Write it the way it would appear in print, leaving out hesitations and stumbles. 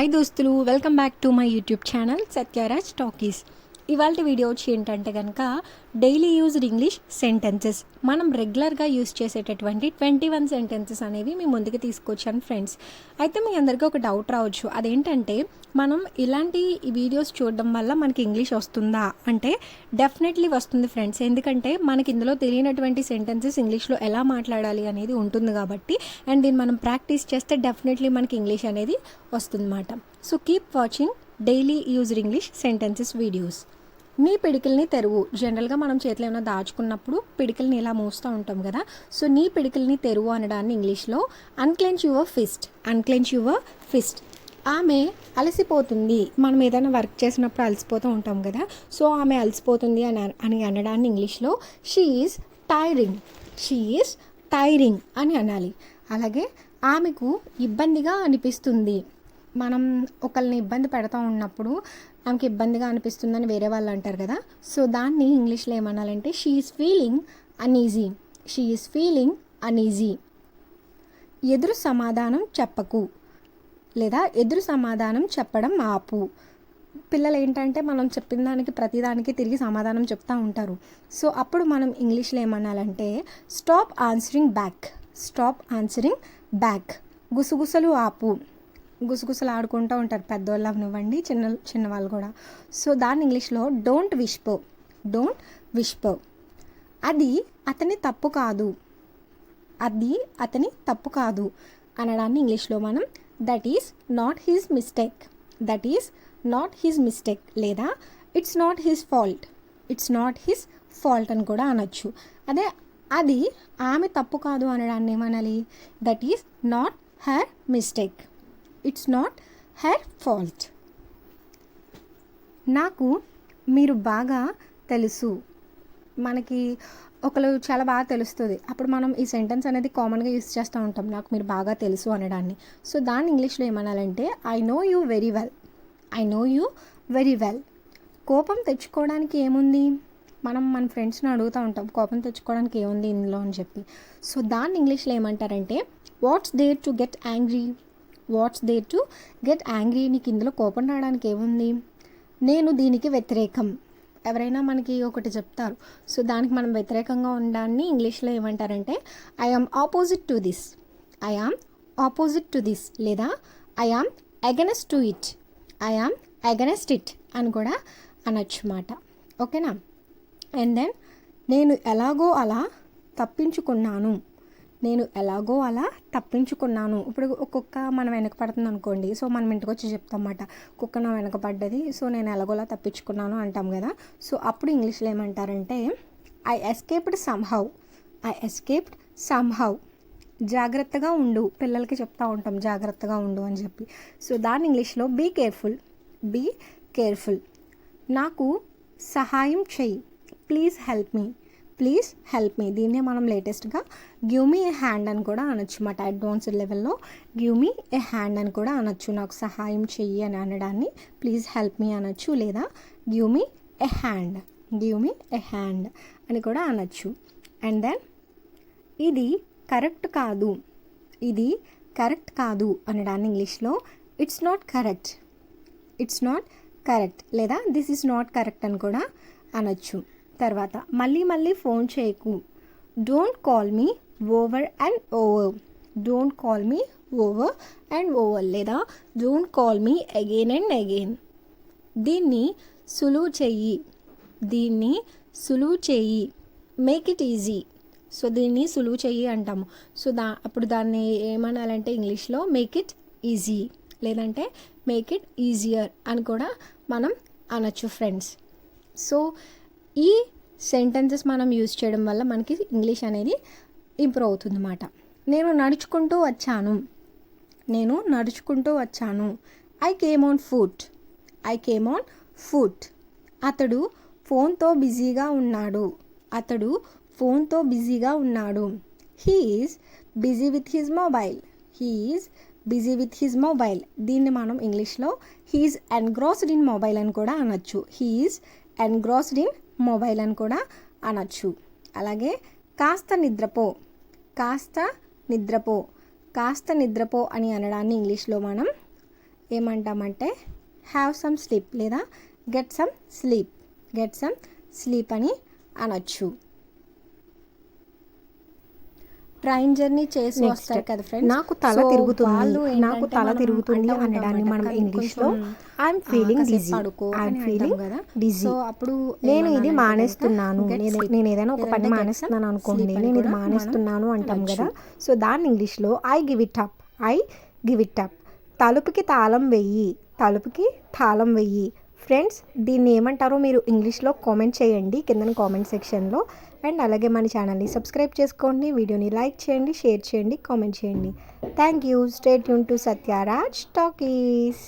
Hi దోస్తులు, welcome back to my YouTube channel Satyaraj talkies. ఇవాళ video వచ్చి ఏంటంటే కనుక డైలీ యూజ్డ్ ఇంగ్లీష్ సెంటెన్సెస్, మనం రెగ్యులర్గా యూజ్ చేసేటటువంటి 21 సెంటెన్సెస్ అనేవి మీ ముందుకు తీసుకొచ్చాను ఫ్రెండ్స్. అయితే మీ అందరికీ ఒక డౌట్ రావచ్చు, అదేంటంటే మనం ఇలాంటి వీడియోస్ చూడడం వల్ల మనకి ఇంగ్లీష్ వస్తుందా అంటే డెఫినెట్లీ వస్తుంది ఫ్రెండ్స్. ఎందుకంటే మనకి ఇందులో తెలియనటువంటి సెంటెన్సెస్ ఇంగ్లీష్లో ఎలా మాట్లాడాలి అనేది ఉంటుంది కాబట్టి, అండ్ దీన్ని మనం ప్రాక్టీస్ చేస్తే డెఫినెట్లీ మనకి ఇంగ్లీష్ అనేది వస్తుందన్నమాట. So keep watching daily used English sentences videos. నీ పిడికిల్ని తెరువు. జనరల్గా మనం చేతిలో ఏమైనా దాచుకున్నప్పుడు పిడికిల్ని ఇలా మూస్తూ ఉంటాం కదా. సో నీ పిడికిల్ని తెరువు అనడాన్ని ఇంగ్లీష్లో unclench your fist. Unclench your fist. ఆమె అలసిపోతుంది. మనం ఏదైనా వర్క్ చేసినప్పుడు అలసిపోతూ ఉంటాం కదా. సో ఆమె అలసిపోతుంది అని అనడాన్ని ఇంగ్లీష్లో she is tiring. She is tiring అని అనాలి. అలాగే ఆమెకు ఇబ్బందిగా అనిపిస్తుంది. మనం ఒకరిని ఇబ్బంది పెడతా ఉన్నప్పుడు ఆమెకి ఇబ్బందిగా అనిపిస్తుందని వేరే వాళ్ళు అంటారు కదా. సో దాన్ని ఇంగ్లీష్లో ఏమనాలంటే she is feeling uneasy. She is feeling uneasy. ఎదురు సమాధానం చెప్పకు లేదా ఎదురు సమాధానం చెప్పడం ఆపు. పిల్లలు ఏంటంటే మనం చెప్పిన దానికి ప్రతిదానికి తిరిగి సమాధానం చెప్తూ ఉంటారు. సో అప్పుడు మనం ఇంగ్లీష్లో ఏమనాలంటే stop answering back. Stop answering back. గుసగుసలు ఆపు. గుసగుసలు ఆడుకుంటూ ఉంటారు పెద్దవాళ్ళు అవనివ్వండి, చిన్నవాళ్ళు కూడా. సో దాన్ని ఇంగ్లీష్లో డోంట్ విస్పర్. Don't Whisper. అది అతని తప్పు కాదు. అది అతని తప్పు కాదు అనడాన్ని ఇంగ్లీష్లో మనం that is not his mistake. That is not his mistake లేదా it's not his fault. It's not his fault అని కూడా అనొచ్చు. అదే అది ఆమె తప్పు కాదు అనడాన్ని ఏమనాలి that is not her mistake. It's not her fault. నాకు మీరు బాగా తెలుసు. మనకి ఒకరు చాలా బాగా తెలుస్తుంది, అప్పుడు మనం ఈ సెంటెన్స్ అనేది కామన్గా యూస్ చేస్తూ ఉంటాం, నాకు మీరు బాగా తెలుసు అనడాన్ని. సో దాన్ని ఇంగ్లీష్లో ఏమనాలంటే I know you very well. I know you very well. కోపం తెచ్చుకోవడానికి ఏముంది? మనం మన ఫ్రెండ్స్ని అడుగుతూ ఉంటాం కోపం తెచ్చుకోవడానికి ఏముంది ఇందులో అని చెప్పి. సో దాన్ని ఇంగ్లీష్లో ఏమంటారంటే what's there to get angry. What's there to get angry. నీకు ఇందులో కోపం రావడానికి ఏముంది? నేను దీనికి వ్యతిరేకం. ఎవరైనా మనకి ఒకటి చెప్తారు, సో దానికి మనం వ్యతిరేకంగా ఉండడాన్ని ఇంగ్లీష్లో ఏమంటారంటే I am opposite to this. I am opposite to this లేదా I am against to it. I am against it అని కూడా అనొచ్చు మాట. ఓకేనా? అండ్ దెన్ నేను ఎలాగో అలా తప్పించుకున్నాను. నేను ఎలాగో అలా తప్పించుకున్నాను. ఇప్పుడు ఒక్కొక్క మనం వెనక పడుతుంది అనుకోండి, సో మనం ఇంటికి వచ్చి చెప్తాం అన్నమాట కుక్క నా వెనక పడ్డది, సో నేను ఎలాగోలా తప్పించుకున్నాను అంటాం కదా. సో అప్పుడు ఇంగ్లీష్లో ఏమంటారంటే I escaped somehow. I escaped somehow. జాగ్రత్తగా ఉండు. పిల్లలకి చెప్తూ ఉంటాం జాగ్రత్తగా ఉండు అని చెప్పి. సో దాన్ని ఇంగ్లీష్లో బీ కేర్ఫుల్. Be careful. నాకు సహాయం చెయ్యి. Please help me. Please help me. దీన్నే మనం లేటెస్ట్గా గివ్ మీ ఏ హ్యాండ్ అని కూడా అనొచ్చు మాట. అడ్వాన్స్డ్ లెవెల్లో గివ్ మీ ఏ హ్యాండ్ అని కూడా అనొచ్చు. నాకు సహాయం చెయ్యి అని అనడాన్ని ప్లీజ్ హెల్ప్ మీ అనొచ్చు లేదా గివ్ మీ ఏ హ్యాండ్. గివ్ మీ ఏ హ్యాండ్ అని కూడా అనొచ్చు. అండ్ దెన్ ఇది కరెక్ట్ కాదు. ఇది కరెక్ట్ కాదు అనడాన్ని ఇంగ్లీష్లో it's not correct. It's not correct లేదా దిస్ ఈజ్ నాట్ కరెక్ట్ అని కూడా అనొచ్చు. తర్వాత మళ్ళీ మళ్ళీ ఫోన్ చేయకు. Don't call me over and over. Don't call me over and over లేదా don't call me again and again. దీన్ని సులువు చెయ్యి. దీన్ని సులువు చెయ్యి. Make it easy. సో దీన్ని సులువు చెయ్యి అంటాము. సో అప్పుడు దాన్ని ఏమనాలంటే ఇంగ్లీష్లో మేక్ ఇట్ ఈజీ లేదంటే మేక్ ఇట్ ఈజియర్ అని కూడా మనం అనొచ్చు ఫ్రెండ్స్. సో ఈ సెంటెన్సెస్ మనం యూజ్ చేయడం వల్ల మనకి ఇంగ్లీష్ అనేది ఇంప్రూవ్ అవుతుంది అన్నమాట. నేను నడుచుకుంటూ వచ్చాను. నేను నడుచుకుంటూ వచ్చాను. I came on foot. I came on foot. అతడు ఫోన్తో బిజీగా ఉన్నాడు. అతడు ఫోన్తో బిజీగా ఉన్నాడు. He is busy with his mobile. He is busy with his mobile. దీన్ని మనం ఇంగ్లీష్లో he is engrossed in mobile అని కూడా అనొచ్చు. He is engrossed in mobile అని కూడా అనొచ్చు. అలాగే కాస్త నిద్రపో. కాస్త నిద్రపో. కాస్త నిద్రపో అని అనడాన్ని ఇంగ్లీష్లో మనం ఏమంటామంటే హ్యావ్ సమ్ స్లీప్ లేదా గెట్ సమ్ స్లీప్ అని అనొచ్చు. ట్రైన్ జర్నీ చేసి వస్తారు కదా ఫ్రెండ్స్, నాకు తల తిరుగుతుంది అనడాన్ని మనం ఇంగ్లీష్లో ఐఎమ్ ఫీలింగ్ డిజీ. సో అప్పుడు నేను ఇది మానేస్తున్నాను, నేను ఏదైనా ఒక పని మానేస్తున్నాను అనుకోండి, నేను ఇది మానేస్తున్నాను అంటాం కదా. సో దాన్ని ఇంగ్లీష్లో ఐ గివ్ ఇట్ అప్. తలుపుకి తాళం వెయ్యి. ఫ్రెండ్స్, దీన్ని ఏమంటారో మీరు ఇంగ్లీష్లో కామెంట్ చేయండి కింద కామెంట్ సెక్షన్లో. అండ్ అలాగే మన ఛానల్ని సబ్స్క్రైబ్ చేసుకోండి, వీడియోని లైక్ చేయండి, షేర్ చేయండి, కామెంట్ చేయండి. Thank you. Stay tuned to Satyaraj talkies.